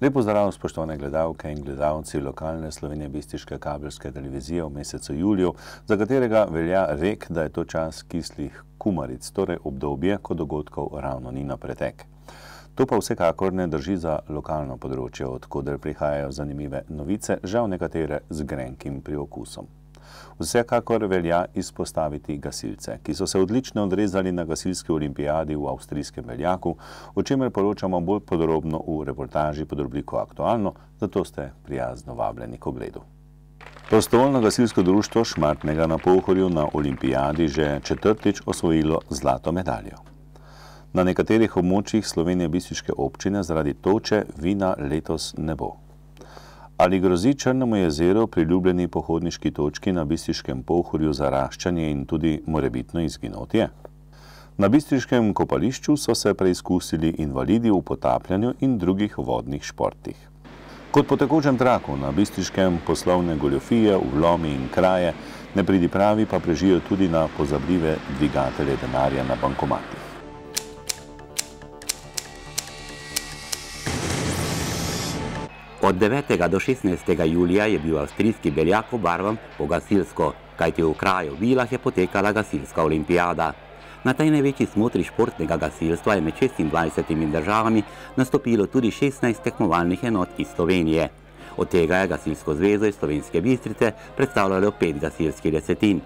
Lep pozdrav, spoštovane gledalke in gledalci lokalne slovenjebistriške kabelske televizije v mesecu juliju, za katerega velja rek, da je to čas kislih kumaric, torej obdobje, ko dogodkov ravno ni na pretek. To pa vsekakor ne drži za lokalno področje, od koder prihajajo zanimive novice, žal nekatere z grenkim priokusom. Vsekakor velja izpostaviti gasilce, ki so se odlično odrezali na gasilski olimpijadi v avstrijskem Veljaku, o čemer poročamo bolj podrobno v reportaži pod rubriko Aktualno, zato ste prijazno vabljeni k ogledu. Prostovoljno gasilsko društvo Šmartnega na Pohorju na olimpijadi že četrtič osvojilo zlato medaljo. Na nekaterih območjih slovenjebistriške občine zaradi toče vina letos ne bo. Ali grozi Črnemu jezeru, priljubljeni pohodniški točki na Bistriškem Pohorju, zaraščanje in tudi morebitno izginotje? Na bistriškem kopališču so se preizkusili invalidi v potapljanju in drugih vodnih športih. Kot po tekočem traku na Bistriškem poslovne goljofije, vlomi in kraje, nepridipravi pa prežijo tudi na pozabljive dvigatelje denarja na bankomatih. Od 9. do 16. julija je bil avstrijski Beljak obarvan po gasilsko, kajti v kraju Vilah je potekala gasilska olimpijada. Na tej največji smotri športnega gasilstva je med 26 državami nastopilo tudi 16 tekmovalnih enot iz Slovenije. Od tega je gasilsko zvezo iz Slovenske Bistrice predstavljalo 5 gasilskih desetin.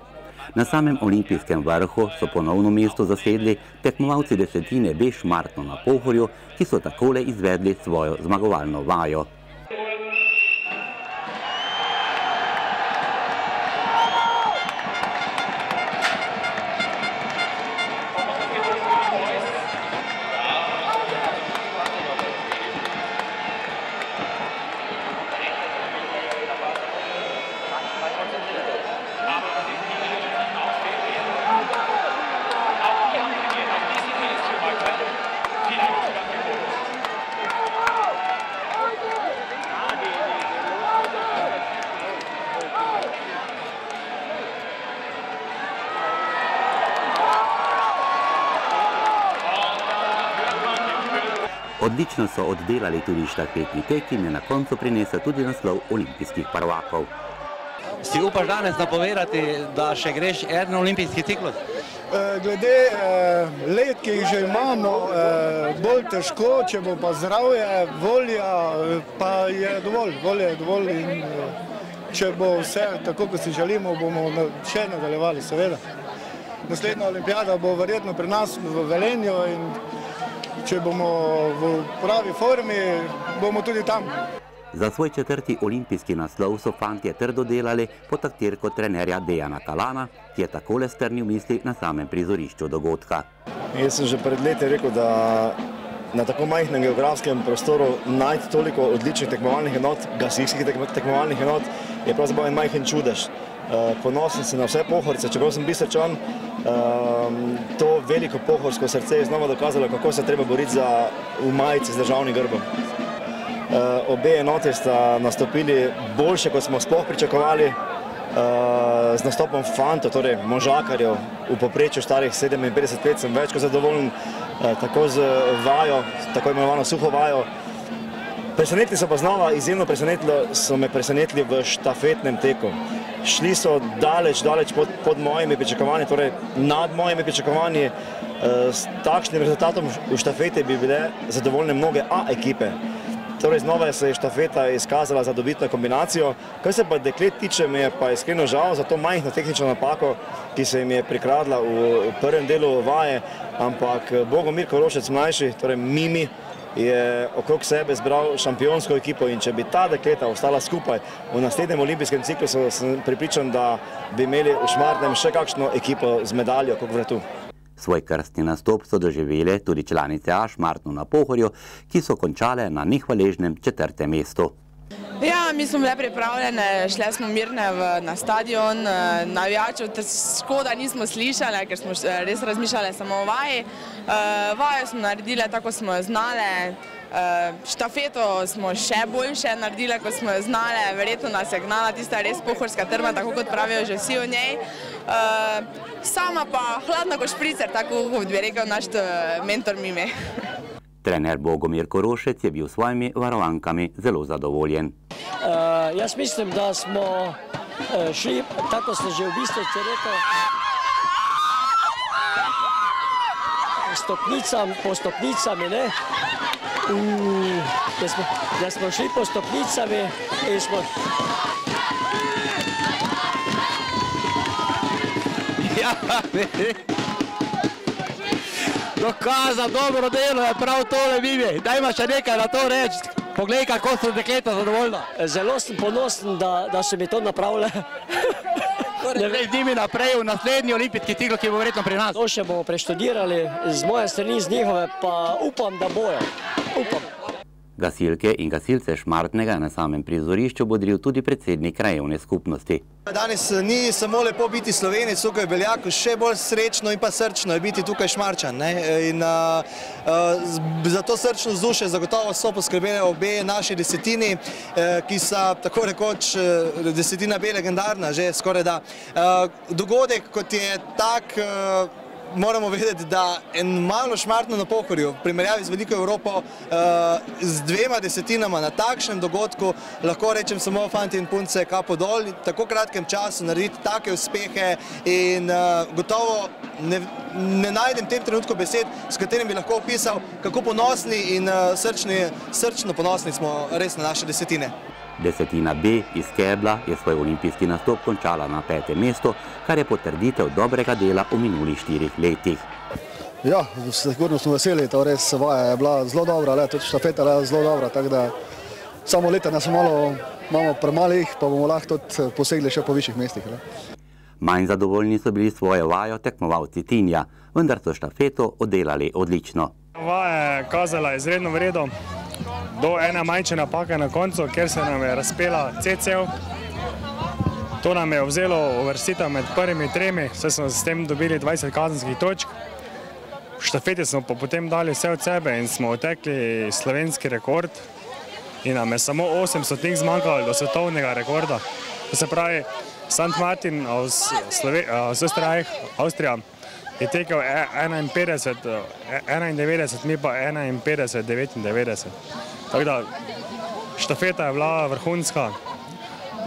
Na samem olimpijskem vrhu so ponovno mesto zasedli tekmovalci desetine B Šmartno na Pohorju, ki so takole izvedli svojo zmagovalno vajo. Odlično so oddelali tudi štafetni tek, ki jim je na koncu prinesel tudi naslov olimpijskih prvakov. Si upaš danes napovedati, da še greš en olimpijski ciklus? Glede let, ki jih že imamo, bolj težko, če bo pa zdravje, volja, pa je dovolj, volja je dovolj in če bo vse tako, kot si želimo, bomo še nadaljevali, seveda. Naslednja olimpijada bo verjetno pri nas v Velenju in če bomo v pravi formi, bomo tudi tam. Za svoj četrti olimpijski naslov so fantje trdo delali pod taktirko trenerja Dejana Kalana, ki je takole strnil misli na samem prizorišču dogodka. Jaz sem že pred leti rekel, da na tako majhnem geografskem prostoru najti toliko odličnih tekmovalnih enot, gasilskih tekmovalnih enot, je pravzaprav en majhen čudež. Ponosen sem na vse Pohorce, čeprav sem Bistričan, to veliko pohorsko srce je znova dokazalo, kako se treba boriti v majici z državnim grbom. Obe enote sta nastopili boljše, kot smo sploh pričakovali, z nastopom fantov, torej možakarjev, v povprečju starih 57 let sem več kot zadovoljen, tako z vajo, tako imenovano suho vajo. Presenetili so pa znova, izjemno so me presenetili v štafetnem teku. Šli so daleč pod mojimi pričakovanji, torej nad mojimi pričakovanji. S takšnim rezultatom v štafete bi bile zadovoljne mnoge A ekipe. Torej znova se je štafeta izkazala za dobitno kombinacijo. Kar se pa deklet tiče, mi je pa iskreno žal za to majhno tehnično napako, ki se jim je prikradla v prvem delu vaje, ampak Bogomir Korošec mlajši, torej Mimi, je okrog sebe zbral šampionsko ekipo in če bi ta dekleta ostala skupaj v naslednjem olimpijskem ciklusu, sem pripričan, da bi imeli v Šmartnem še kakšno ekipo z medaljo kot vratu. Svoj krstni nastop so doživele tudi članice A Šmartno na Pohorju, ki so končale na nehvaležnem 4. mestu. Ja, mi smo bile pripravljene, šle smo mirne na stadion, navijačev škoda nismo slišali, ker smo res razmišljali samo o vaji. Vajo smo naredile tako, smo jo znale, štafeto smo še boljše naredile, kot smo jo znale, verjetno nas je gnala tista res pohorska trma, tako kot pravijo že vsi o njej. Sama pa hladna kot špricer, tako kot bi rekel naš mentor Mimi. Trener Bogomir Korošec je bil s svojimi varovankami zelo zadovoljen. Jaz mislim, da smo šli, tako ste že v bistvu rekel, po stopnicami, ne? Da smo šli po stopnicami in smo... Ja, dokaza, dobro delo je prav tole, Vivi. Dajmo še nekaj na to reči. Poglej, kako so dekleta zadovoljna. Zelo sem ponosen, da so mi to napravile. Zdaj z njimi naprej v naslednji olimpijski cikl, ki bo verjetno pri nas. To še bomo preštudirali z moje strani, z njihove, pa upam, da bojo. Upam. Gasilke in gasilce Šmartnega na samem prizorišču bodril tudi predsednik krajevne skupnosti. Danes ni samo lepo biti Slovenec tukaj v Beljaku, še bolj srečno in pa srčno je biti tukaj Šmarčan. In za to srčno vzdušje zagotovo so poskrbele obe naši desetini, ki sta tako rekoč desetina B legendarna, že skoraj da. Dogodek, kot je tak, moramo vedeti, da en malo Šmartno na Pohorju, v primerjavi z veliko Evropo, z dvema desetinama na takšnem dogodku, lahko rečem samo fanti in punce, kapo dol, v tako kratkem času narediti take uspehe in gotovo ne najdem v tem trenutku besed, s katerim bi lahko opisal, kako ponosni in srčno ponosni smo res na naše desetine. Desetina B iz Kebla je svoj olimpijski nastop končala na 5. mestu, kar je potrditev dobrega dela v minulih 4 letih. Ja, sigurno smo veseli, to res vaja je bila zelo dobra, tudi štafeta je bila zelo dobra, tako da samo letanja smo malo premalih, pa bomo lahko tudi posegli še po višjih mestih. Manj zadovoljni so bili svojo vajo tekmovalci Tinja, vendar so štafeto oddelali odlično. Vaja je kazala izredno v redu. Do ena manjša napaka na koncu, kjer se nam je razpela CC-ev. To nam je vzelo uvrstitev med prvimi 3, saj smo s tem dobili 20 kazenskih točk. V štafeti smo pa potem dali vse od sebe in smo otekli slovenski rekord. In nam je samo 8 stotink zmanjkalo do svetovnega rekorda. To se pravi, St. Martin aus Österreich, Avstrija, je tekel 91, mi pa 51, 99. Tako da štafeta je bila vrhunska.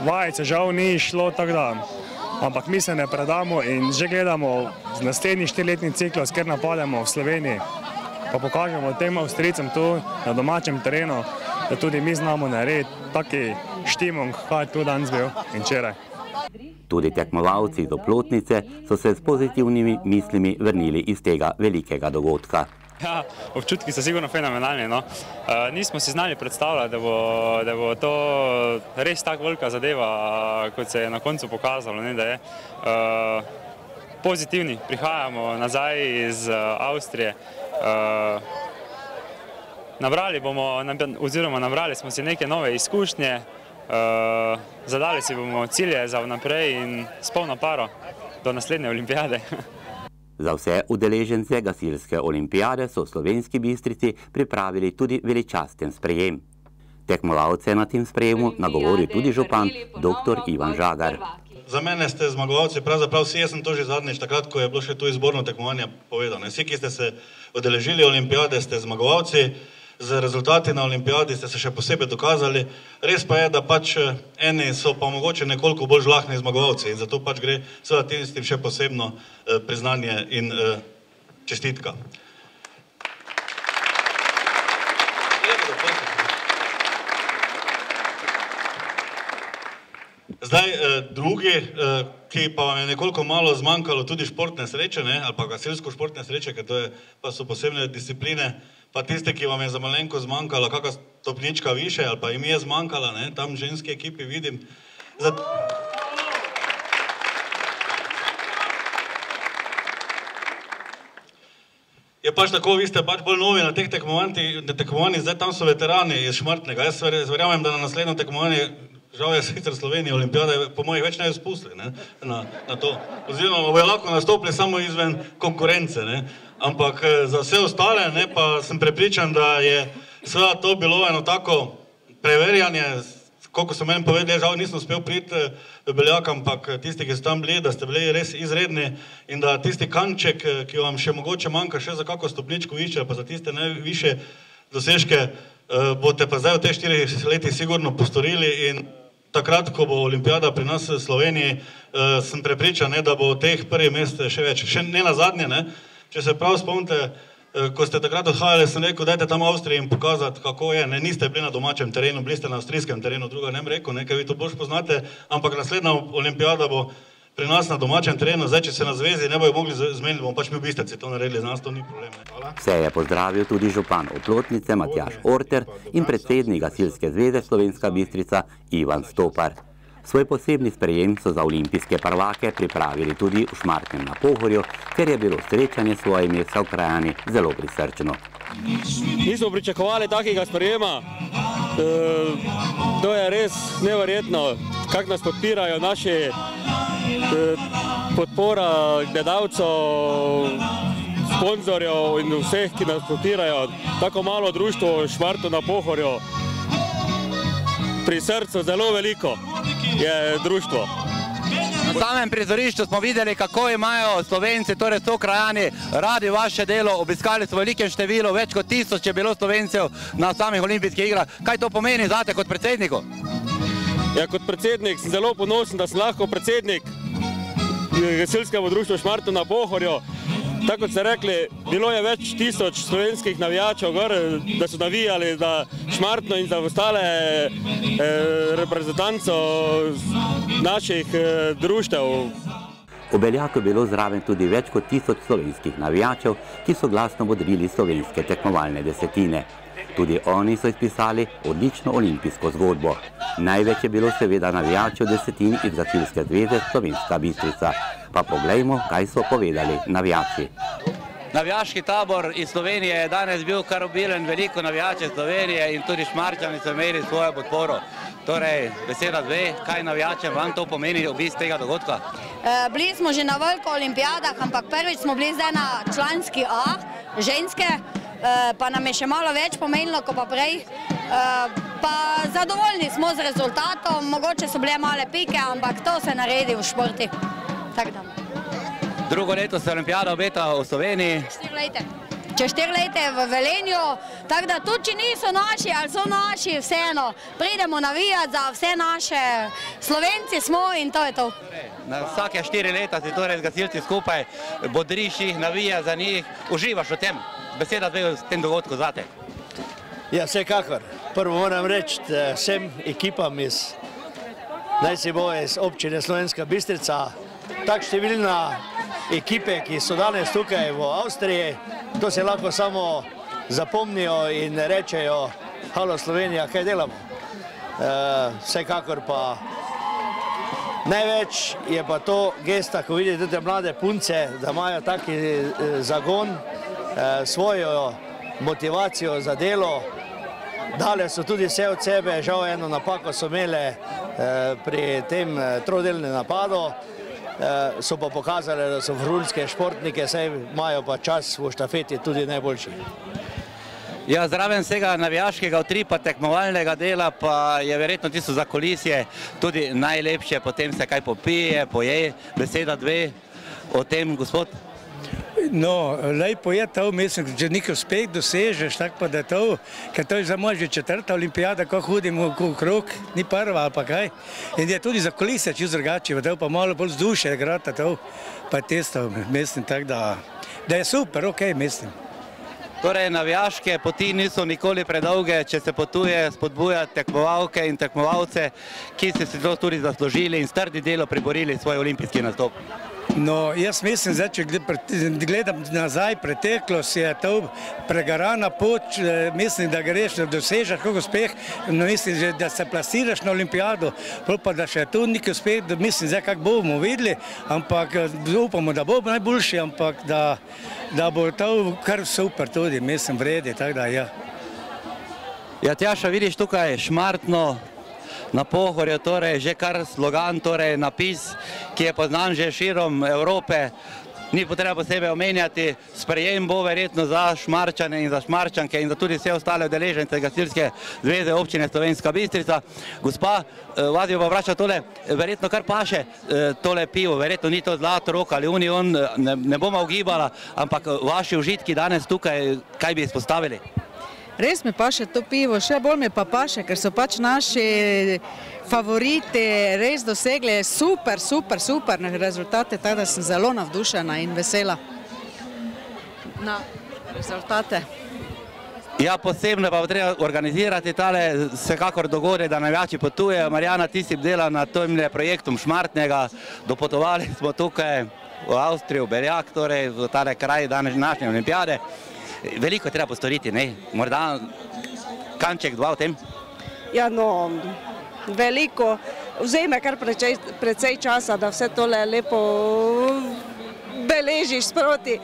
Vajice žal ni šlo, tako da, ampak mi se ne predamo in že gledamo naslednji 4-letni ciklus, kjer napademo v Sloveniji, pa pokažemo tem Avstrijcem tu na domačem terenu, da tudi mi znamo narediti taki štimung, kaj je tu danes bil in včeraj. Tudi tekmovalci iz Oplotnice so se s pozitivnimi mislimi vrnili iz tega velikega dogodka. Ja, občutki so sigurno fenomenalni. Nismo si znali predstavljati, da bo to res tako velika zadeva, kot se je na koncu pokazalo, da je pozitivni. Prihajamo nazaj iz Avstrije. Nabrali smo si neke nove izkušnje, zadali si bomo cilje za vnaprej in s polno paro do naslednje olimpijade. Za vse udeležence gasilske olimpijade so v Slovenski Bistrici pripravili tudi veličasten sprejem. Tekmovalce na tem sprejemu nagovori tudi župan dr. Ivan Žagar. Za mene ste zmagovalci, pravzaprav vsi, jaz sem to že zadnjič, takrat, ko je bilo še tu izborno tekmovanje povedano. Vsi, ki ste se udeležili olimpijade, ste zmagovalci. Z rezultati na olimpijadi ste se še posebej dokazali. Res pa je, da pač eni so pa mogoče nekoliko bolj žlahni zmagovalci in zato pač gre seveda tistim še posebno priznanje in čestitka. Zdaj, drugi, ki pa vam je nekoliko malo zmanjkalo tudi športne sreče, ali pa gasilsko športne sreče, ker to pa so posebne discipline, pa tiste, ki vam je za malenko zmanjkala kakšna stopnička više, ali pa jim je zmanjkala, tam v ženski ekipi vidim. Je pač tako, vi ste pač bolj novi na teh tekmovanjih, zdaj tam so veterani iz Šmartnega. Jaz verjamem, da na naslednjo tekmovanje, žal je sicer Slovenija, olimpijade, po mojih več ne spustili na to. Oziroma, bojo lahko nastopili samo izven konkurence, ampak za vse ostale pa sem prepričan, da je seveda to bilo eno tako preverjanje, koliko so meni povedali, žal nisem uspel priti v Beljak, ampak tisti, ki so tam bili, da ste bili res izredni in da tisti kanček, ki vam še mogoče manjka še za kako stopničko više, pa za tiste najviše dosežke boste pa zdaj v teh 4 letih sigurno postorili in takrat, ko bo olimpijada pri nas v Sloveniji, sem prepričan, da bo teh prvih mest še več. Še ne na zadnje, če se prav spomnite, ko ste takrat odhajali, sem rekel, dajte tam Avstriji in pokazati, kako je. Niste bili na domačem terenu, bili ste na avstrijskem terenu, druga ne bi rekel, ker vi to bolj poznate, ampak naslednja olimpijada bo pri nas na domačem terenu. Zdaj, če se na zvezi ne bojo mogli zmeniti, bomo pač mi v Bistrici to naredili, za nas to ni problem. Vse je pozdravil tudi župan Oplotnice Matjaž Orter in predsednik Gasilske zveze Slovenska Bistrica Ivan Stopar. Svoj posebni sprejem so za olimpijske prvake pripravili tudi v Šmartnem na Pohorju, ker je bilo srečanje s svojimi sokrajani zelo prisrčno. Nismo pričakovali takega sprejema. To je res neverjetno, kako nas podpirajo naši podpora gledalcev, sponzorjev in vseh, ki nas podpirajo. Tako malo društvo v Šmartnu na Pohorju. Pri srcu zelo veliko je društvo. Na samem prizorišču smo videli, kako imajo Slovenci, torej sokrajani, radi vaše delo, obiskali so v velikem številu, več kot 1000 je bilo Slovencev na samih olimpijskih igrah. Kaj to pomeni zate kot predsedniku? Ja, kot predsednik sem zelo ponosen, da sem lahko predsednik Gasilskemu društvu v Šmartnu na Pohorju. Tako kot ste rekli, bilo je več 1000 slovenskih navijačev gor, da so navijali za Šmartno in za ostale reprezentancov naših društev. V Beljaku je bilo zraven tudi več kot 1000 slovenskih navijačev, ki so glasno bodrili slovenske tekmovalne desetine. Tudi oni so izpisali odlično olimpijsko zgodbo. Največ je bilo seveda navijačev desetin iz Gasilske zveze Slovenska Bistrica. Pa poglejmo, kaj so povedali navijači. Navijaški tabor iz Slovenije je danes bil kar obilen, veliko navijače Slovenije in tudi Šmarčani so imeli svojo podporo. Torej, beseda dve, kaj navijačem vam to pomeni obisk tega dogodka? Bili smo že na veliko olimpijadah, ampak prvič smo bili zdaj na članski A, ženske, pa nam je še malo več pomenilo, kot pa prej. Pa zadovoljni smo z rezultatom, mogoče so bile male pike, ampak to se naredi v športi. Drugo leto se olimpijada obeta v Sloveniji. Čez 4 leta v Velenju, tako da tudi če niso naši ali so naši, vseeno pridemo navijati za vse naše, Slovenci smo in to je to. Na vsake 4 leta si torej z gasilci skupaj bodriš jih, navija za njih, uživaš v tem. Beseda dve v tem dogodku zate. Ja, vsekakor. Prvo moram reči vsem ekipam iz občine Slovenska Bistrica, tak številna ekipe, ki so danes tukaj v Avstriji, to se lahko samo zapomnijo in rečejo, halo Slovenija, kaj delamo. Vsekakor pa največ je pa to gesta, ko vidite te mlade punce, da imajo taki zagon, svojo motivacijo za delo. Dale so tudi vse od sebe, žal eno napako so imele pri tem trodelnem napadu, so pa pokazali, da so vrhunske športnike, saj imajo pa čas v štafeti tudi najboljši. Ja, zraven vsega navijaškega utripa, tekmovalnega dela, pa je verjetno tisto za kulisje tudi najlepše, potem se kaj popije, poje, beseda dve o tem, gospod? No, lepo je to, mislim, če nekaj uspeh dosežeš, tako pa da je to, ker to je za moja že 4. olimpijada, ko hodimo okrog, ni prva ali pa kaj. In je tudi za kulise čisto drugače, to pa malo bolj vzdušje igrata to, pa testo, mislim, tako da je super, okej, mislim. Torej, navijaške poti niso nikoli predolge, če se potuje spodbujati tekmovalke in tekmovalce, ki so si to tudi zaslužili in s trdi delo priborili svoj olimpijski nastop. No, jaz mislim, zdaj, če gledam nazaj preteklost, je to pregarana pot, mislim, da greš, da dosežeš kakšen uspeh, mislim, da se plasiraš na olimpijado, pa da še tu neki uspeh, mislim, zdaj, kako bomo videli, ampak upamo, da bo najboljši, ampak da bo to kar super tudi, mislim, vredi, tako da, ja. Ja, Tjaša, vidiš tukaj Šmartno na Pohorju, torej že kar slogan, torej napis, ki je poznan že širom Evrope, ni potreba posebej omenjati, sprejem bo verjetno za Šmarčane in za Šmarčanke in za tudi vse ostale udeležence Gasilske zveze občine Slovenska Bistrica. Gospa, vas jo pa vrača tole, verjetno kar paše tole pivo, verjetno ni to Zlatorog ali Union, ne bomo ugibala, ampak vaši užitki danes tukaj, kaj bi izpostavili? Res mi paše to pivo, še bolj mi pa paše, ker so pač naši favoriti res dosegli super rezultate, tako da sem zelo navdušena in vesela na rezultate. Ja, posebno pa bo treba organizirati tale vsekakor dogodek, da navijači potujejo. Marjana, ti si bdela nad tem projektom Šmartnega, dopotovali smo tukaj v Avstrijo, v Beljak, torej v tale kraj današnje olimpijade. Veliko je treba postoriti, ne? Morda kanček, dva v tem? Ja, no, veliko. Vzeme kar precej časa, da vse tole lepo beležiš sproti,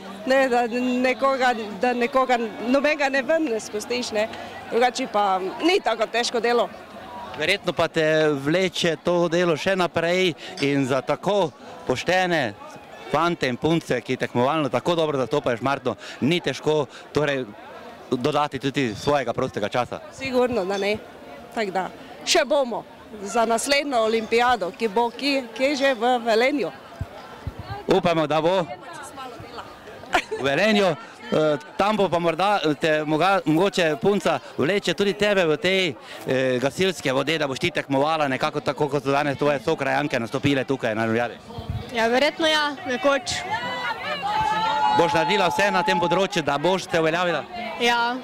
da nekoga nobenega ne ven ne spustiš, ne. Drugače pa ni tako težko delo. Verjetno pa te vleče to delo še naprej in za tako poštene fante in punce, ki tekmovalno tako dobro zastopajo Šmartno, ni težko dodati tudi svojega prostega časa. Sigurno, da ne. Tako da, še bomo za naslednjo olimpijado, ki bo kje že v Velenju. Upamo, da bo v Velenju. Tam bo pa morda te mogoče punca vleče tudi tebe v tej gasilske vode, da boš ti tekmovala nekako tako, kot so danes tvoje sokrajanke nastopile tukaj na olimpijadi. Ja, verjetno ja, nekoč. Boš naredila vse na tem področju, da boš se uveljavila? Ja.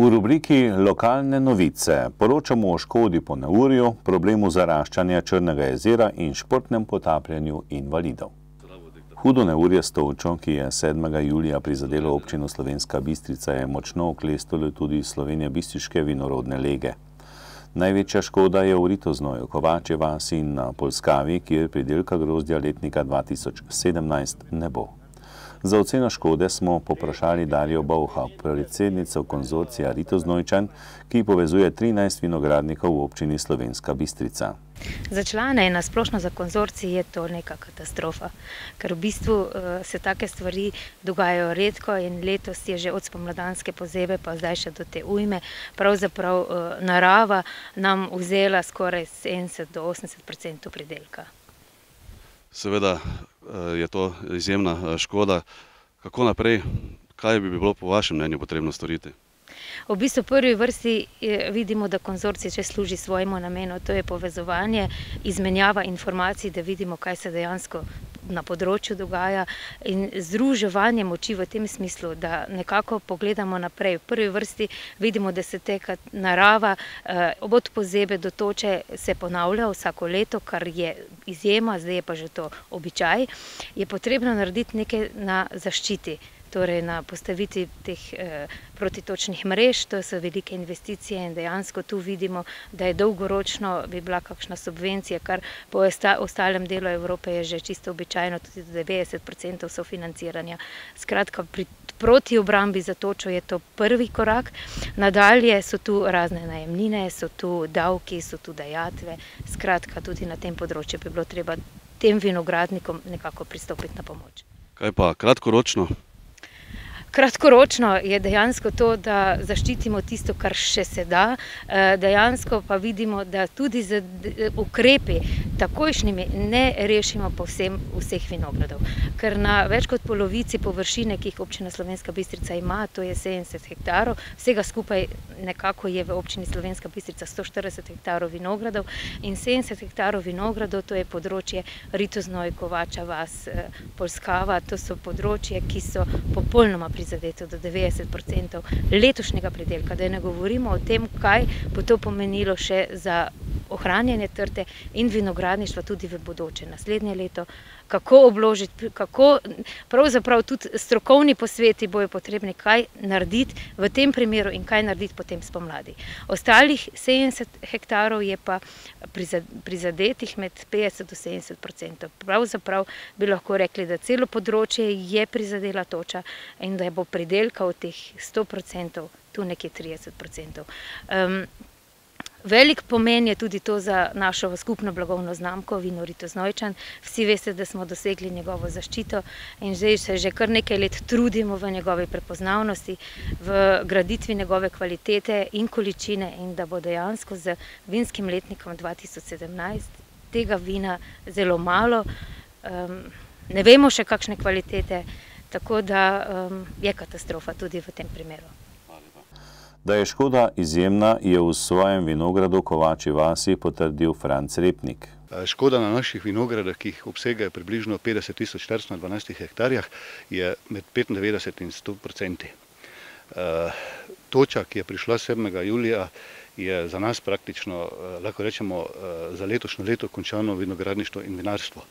V rubriki Lokalne novice poročamo o škodi po neurju, problemu zaraščanja Črnega jezera in športnem potapljanju invalidov. Hudo neurje s točo, ki je 7. julija prizadelo občino Slovenska Bistrica, je močno oklestilo tudi slovenjebistriške vinorodne lege. Največja škoda je v Ritoznoju, Kovačje vasi in na Polskavi, kjer pridelka grozdja letnika 2017 ne bo. Za oceno škode smo poprašali Darjo Bauha, predsednico konzorcija Ritoznojčan, ki povezuje 13 vinogradnikov v občini Slovenska Bistrica. Za člane in nasplošno za konzorcij je to neka katastrofa, ker v bistvu se take stvari dogajajo redko in letos je že od spomladanske pozebe pa zdaj še do te ujme pravzaprav narava nam vzela skoraj 70 do 80% pridelka. Seveda je to izjemna škoda. Kako naprej? Kaj bi bilo po vašem mnenju potrebno storiti? V bistvu v prvi vrsti vidimo, da konzorcij že služi svojemu namenu, to je povezovanje, izmenjava informacij, da vidimo, kaj se dejansko na področju dogaja in združevanje moči v tem smislu, da nekako pogledamo naprej. V prvi vrsti vidimo, da se teka narava od pozebe do toče se ponavlja vsako leto, kar je izjema, zdaj je pa že to običaj. Je potrebno narediti nekaj na zaščiti, torej na postaviti teh protitočnih mrež, to so velike investicije in dejansko tu vidimo, da je dolgoročno bi bila kakšna subvencija, kar po ostalem delu Evrope je že čisto običajno, tudi do 90% sofinanciranja. Skratka, proti obrambi za točo je to prvi korak. Nadalje so tu razne najemnine, so tu davki, so tu dajatve. Skratka, tudi na tem področju bi bilo treba tem vinogradnikom nekako pristopiti na pomoč. Kaj pa kratkoročno? Kratkoročno je dejansko to, da zaščitimo tisto, kar še se da, dejansko pa vidimo, da tudi z ukrepi takojšnjimi ne rešimo povsem vseh vinogradov. Ker na več kot polovici površine, ki jih občina Slovenska Bistrica ima, to je 70 hektarov, vsega skupaj nekako je v občini Slovenska Bistrica 140 hektarov vinogradov in 70 hektarov vinogradov, to je področje Ritoznoj, Kovača vas, Polskava, to so področje, ki so popolnoma prizadeto do 90% letošnjega pridelka, da ne govorimo o tem, kaj bo to pomenilo še za ohranjanje trte in vinogradništva tudi v bodoče, naslednje leto, kako obložiti, kako pravzaprav tudi strokovni posveti bojo potrebni, kaj narediti v tem primeru in kaj narediti potem spomladi. Ostalih 70 hektarov je pa prizadetih med 50 do 70%. Pravzaprav bi lahko rekli, da celo področje je prizadela toča in da bo pridelka od teh 100%, tu nekje 30%. Velik pomen je tudi to za našo skupno blagovno znamko Vino Ritoznojčan. Vsi veste, da smo dosegli njegovo zaščito in zdaj se že kar nekaj let trudimo v njegovi prepoznavnosti, v graditvi njegove kvalitete in količine in da bo dejansko z vinskim letnikom 2017 tega vina zelo malo. Ne vemo še kakšne kvalitete, tako da je katastrofa tudi v tem primeru. Da je škoda izjemna, je v svojem vinogradu Kovači vasi potrdil Franc Repnik. Škoda na naših vinogradah, ki jih obsegajo približno 50.400 na 12 hektarjah, je med 95 in 100%. Toča, ki je prišla 7. julija, je za nas praktično, lahko rečemo, za letošnje leto končano vinogradništvo in vinarstvo.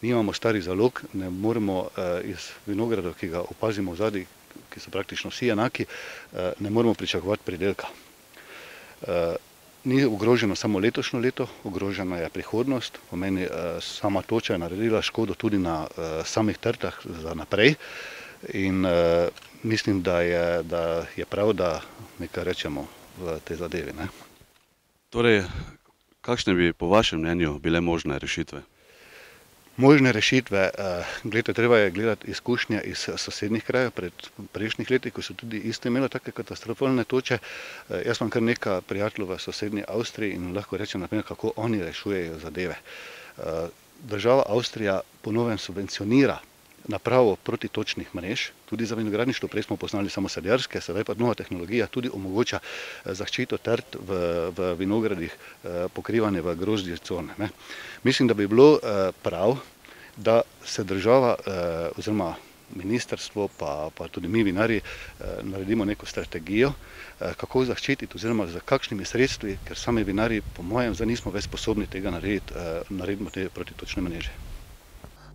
Nimamo starih zalog, ne moremo iz vinogradov, ki ga opazimo vzadaj, ki so praktično vsi enaki, ne moremo pričakovati pridelka. Ni ogroženo samo letošnje leto, ogrožena je prihodnost, pomeni sama toča je naredila škodo tudi na samih trtah za naprej in mislim, da je prav, da nekaj rečemo v tej zadevi. Torej, kakšne bi po vašem mnenju bile možne rešitve? Možne rešitve, treba je gledati izkušnje iz sosednjih krajev pred prejšnjih letih, ko so tudi isto imeli take katastrofalne toče. Jaz imam kar nekaj prijateljev v sosednji Avstriji in lahko rečem, naprimer, kako oni rešujejo zadeve. Država Avstrija po novem subvencionira napravo protitočnih mrež, tudi za vinogradništvo, prej smo poznali samo sadjarske, sedaj pa nova tehnologija tudi omogoča zaščito trt v vinogradih, pokrivanje v grozdje cone. Mislim, da bi bilo prav, da se država oziroma ministrstvo pa tudi mi vinarji naredimo neko strategijo, kako zaščititi oziroma za kakšnimi sredstvi, ker sami vinarji po mojem zdaj nismo več sposobni tega naredimo te protitočne mreže.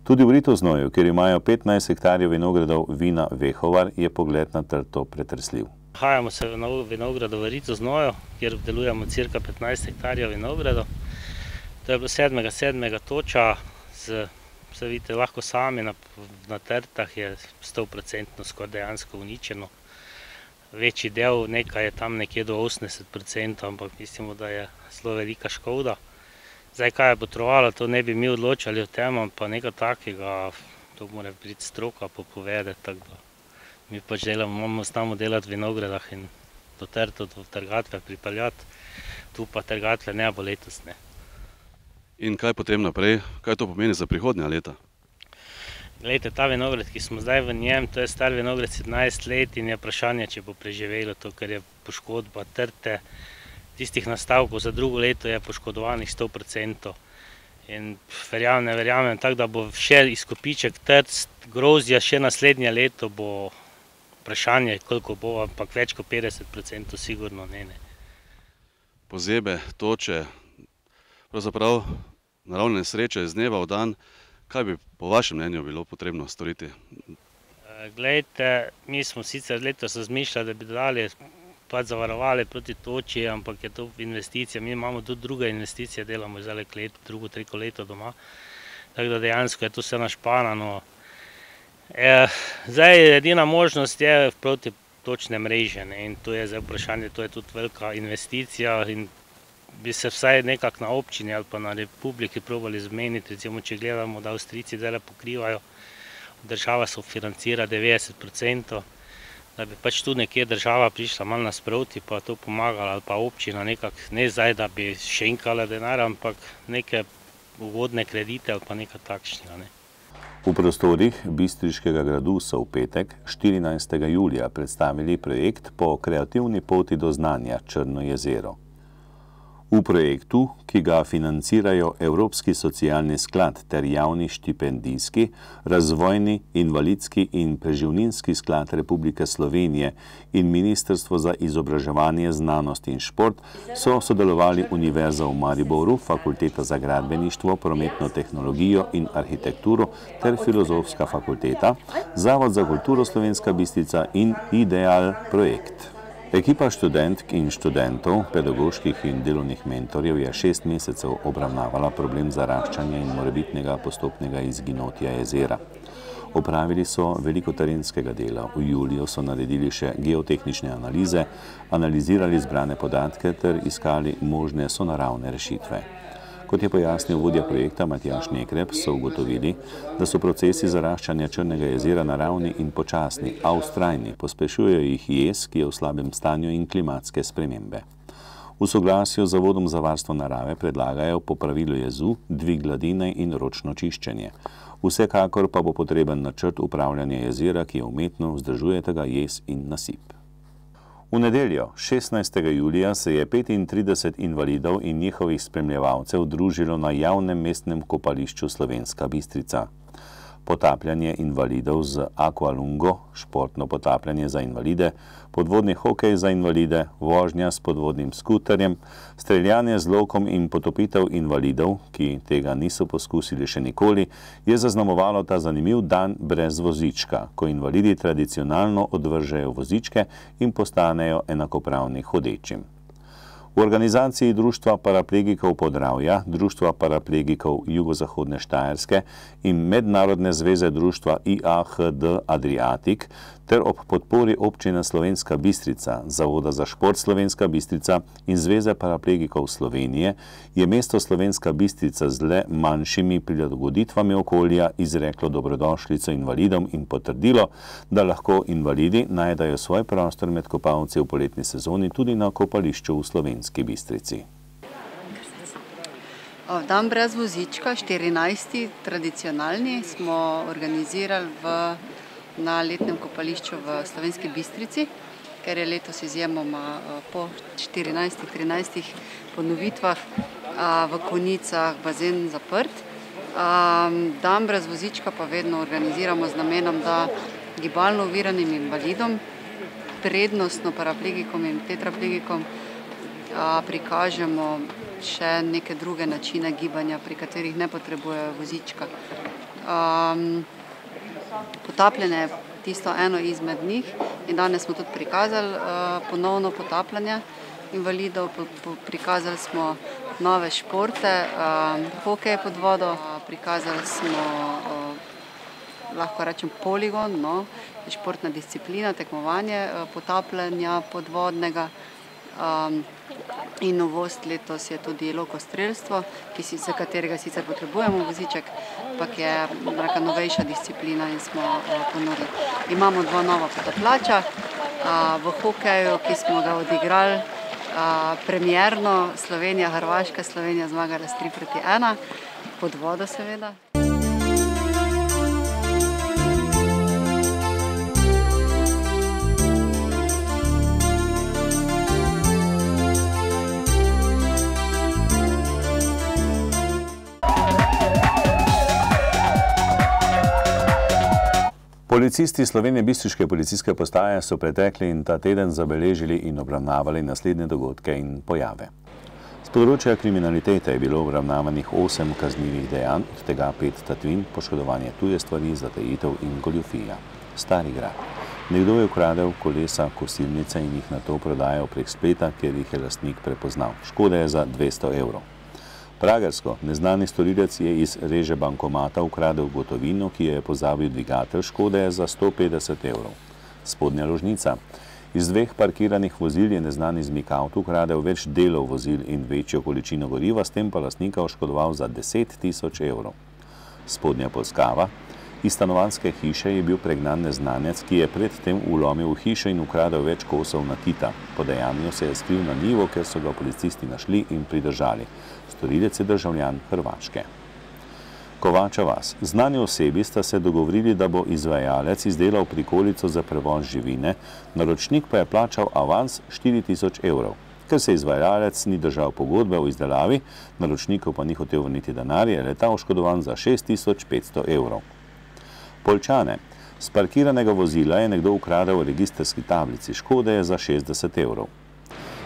Tudi v Ritoznoju, kjer imajo 15 hektarjev vinogradov vina Vehovar, je pogled na trto pretresljiv. Nahajamo se v vinogradu v Ritoznoju, kjer obdelujemo cirka 15 hektarjev vinogradov. To je bilo 7. toča, se vidite lahko sami na trtah je 100% skoraj dejansko uničeno. Večji del, nekaj je tam nekje do 80%, ampak mislimo, da je zelo velika škoda. Zdaj, kaj je potrovalo, to ne bi mi odločali o tem, pa nekaj takega, to mora biti stroka popovedati, tako da mi pač imamo znamo delati v vinogradah in do trto, do trgatve pripeljati, tu pa trgatve ne bo letos, ne. In kaj potem naprej? Kaj to pomeni za prihodnja leta? Glejte, ta vinograd, ki smo zdaj v njem, to je star vinograd 17 let in je vprašanje, če bo preživelo to, ker je poškodba trte. Tistih nastavkov za drugo leto je poškodovanih 100%. In ne verjamem, tako da bo še izkupiček trt, grozdja še naslednje leto bo vprašanje, koliko bo, ampak več kot 50% sigurno ne. Pozebe, toče, pravzaprav naravne nesreče iz dneva v dan, kaj bi po vašem mnenju bilo potrebno storiti? Glejte, mi smo sicer letos razmišljali, da bi dali zavarovali proti toči, ampak je to investicija. Mi imamo tudi druge investicije, delamo zdaj drugo, tretje leto doma. Tako da dejansko je to vse našpanano. Zdaj edina možnost je proti točne mreže in to je zdaj vprašanje, to je tudi velika investicija in bi se vsaj nekako na občini ali pa na republiki probali zmeniti, recimo, če gledamo, da Avstrijci zdaj pokrivajo, država sofinancira 90%, da bi pač tu nekje država prišla malo nasproti, pa to pomagala, ali pa občina nekako, ne zdaj, da bi šenkala denar, ampak neke ugodne kredite ali pa nekaj takšnega. V prostorih Bistriškega gradu so v petek, 14. julija, predstavili projekt Po kreativni poti do znanja Črno jezero. V projektu, ki ga financirajo Evropski socialni sklad ter javni štipendijski, razvojni, invalidski in preživninski sklad Republike Slovenije in Ministrstvo za izobraževanje, znanost in šport, so sodelovali Univerza v Mariboru, Fakulteta za gradbeništvo, prometno tehnologijo in arhitekturo ter Filozofska fakulteta, Zavod za kulturo Slovenska Bistrica in Ideal projekt. Ekipa študentk in študentov, pedagoških in delovnih mentorjev je 6 mesecev obravnavala problem zaraščanja in morebitnega postopnega izginotja jezera. Opravili so veliko terenskega dela, v juliju so naredili še geotehnične analize, analizirali zbrane podatke ter iskali možne sonaravne rešitve. Kot je pojasnil vodja projekta Matjaž Nekrep, so ugotovili, da so procesi zaraščanja Črnega jezera naravni in počasni, a vztrajni, pospešujejo jih jez, ki je v slabem stanju, in klimatske spremembe. V soglasju z Zavodom za varstvo narave predlagajo popravilo jezu, dvig gladine in ročno čiščenje. Vsekakor pa bo potreben načrt upravljanja jezera, ki umetno vzdržuje tega jez in nasip. V nedeljo, 16. julija, se je 35 invalidov in njihovih spremljevalcev družilo na javnem mestnem kopališču Slovenska Bistrica. Potapljanje invalidov z akvalungo, športno potapljanje za invalide, podvodni hokej za invalide, vožnja s podvodnim skuterjem, streljanje z lokom in potopitev invalidov, ki tega niso poskusili še nikoli, je zaznamovalo ta zanimiv dan brez vozička, ko invalidi tradicionalno odvržejo vozičke in postanejo enakopravni hodečim. V organizaciji Društva paraplegikov Podravja, Društva paraplegikov Jugozahodne Štajerske in Mednarodne zveze društva IAHD Adriatik ter ob podpori občine Slovenska Bistrica, Zavoda za šport Slovenska Bistrica in Zveze paraplegikov Slovenije je mesto Slovenska Bistrica z le manjšimi prilagoditvami okolja izreklo dobrodošlico invalidom in potrdilo, da lahko invalidi najdejo svoj prostor med kopalci v poletni sezoni tudi na kopališču v Slovenski Bistrici. Dan brez vozička, 14. tradicionalni, smo organizirali na letnem kopališču v Slovenski Bistrici, ker je letos izjemoma po 14-13 ponovitvah v konicah bazen zaprt. Dan brez vozička pa vedno organiziramo z namenom, da gibalno oviranim invalidom, prednostno paraplegikom in tetraplegikom, prikažemo še neke druge načine gibanja, pri katerih ne potrebujejo vozička. Potapljanje je tisto eno izmed njih in danes smo tudi prikazali ponovno potapljanje invalidov, prikazali smo nove športe, hokej pod vodo, prikazali smo, lahko rečem, poligon, športna disciplina, tekmovanje potapljanja podvodnega. In novost letos je tudi lokostrelstvo, za katerega sicer potrebujemo voziček, ampak je novejša disciplina in smo ponudili. Imamo 2 nova potapljača v hokeju, ki smo ga odigrali premierno, Slovenija-Hrvaška, Slovenija zmagala s 3-1, pod vodo seveda. Policisti Slovenije Bistriške policijske postaje so pretekli in ta teden zabeležili in obravnavali naslednje dogodke in pojave. Z področja kriminalitete je bilo obravnavanih 8 kaznivih dejanj, od tega 5 tatvin, poškodovanje tuje stvari, zatajitev in goljufija. Stari grad. Nekdo je ukradel kolesa kosilnice in jih nato prodajal prek spleta, kjer jih je lastnik prepoznal. Škoda je za 200 evrov. Pragersko, neznani storilec je iz reže bankomata ukradel gotovino, ki je pozabil dvigatelj, škode je za 150 evrov. Spodnja Ložnica. Iz 2 parkiranih vozil je neznani izmik avtu ukradel več delov vozil in večjo količino goriva, s tem pa lastnika oškodoval za 10 000 evrov. Spodnja Polskava. Iz stanovanjske hiše je bil pregnan neznanec, ki je predtem vlomil v hišo in ukradel več kosov nakita. Po dejanju se je skril na njivo, ker so ga policisti našli in pridržali. Storilec je državljan Hrvaške. Kovača vas. Znani osebi sta se dogovorili, da bo izvajalec izdelal prikolico za prevoz živine, naročnik pa je plačal avans 4 000 evrov. Ker se izvajalec ni držal pogodbe o izdelavi, naročnikov pa ni hotel vrniti denar, je le-ta oškodovan za 6500 evrov. Poljčane. Z parkiranega vozila je nekdo ukradel registrski tablici, škode je za 60 evrov.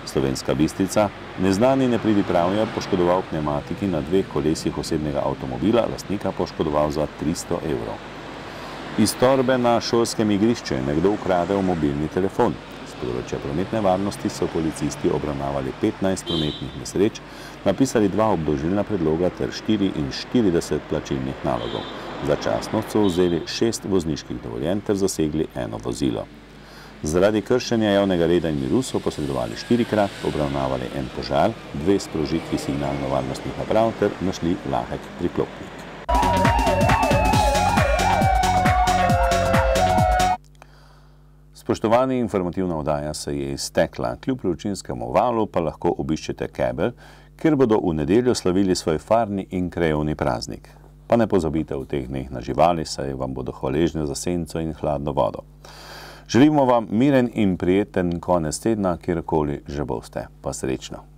Slovenska Bistrica. Neznani nepridipravnik poškodoval pnevmatiki na 2 kolesih osebnega avtomobila, lastnika poškodoval za 300 evrov. Iz torbe na šolskem igrišču je nekdo ukradel mobilni telefon. Z področja prometne varnosti so policisti obravnavali 15 prometnih nesreč, napisali 2 obdolžilna predloga ter 44 plačilnih nalogov. Začasno so vzeli 6 vozniških dovoljenj ter zasegli 1 vozilo. Zaradi kršenja javnega reda in miru so posredovali 4-krat, obravnavali 1 požar, 2 sprožitvi signalno-varnostnih naprav ter našli lahek priklopnik. Spoštovani, informativna oddaja se je iztekla. Kljub vročinskemu valu pa lahko obiščete Kebelj, kjer bodo v nedeljo slavili svoj farni in krajevni praznik. Pa ne pozabite v teh dneh na živali, saj vam bodo hvaležne za senco in hladno vodo. Želimo vam miren in prijeten konec tedna, kjerkoli že boste. Pa srečno!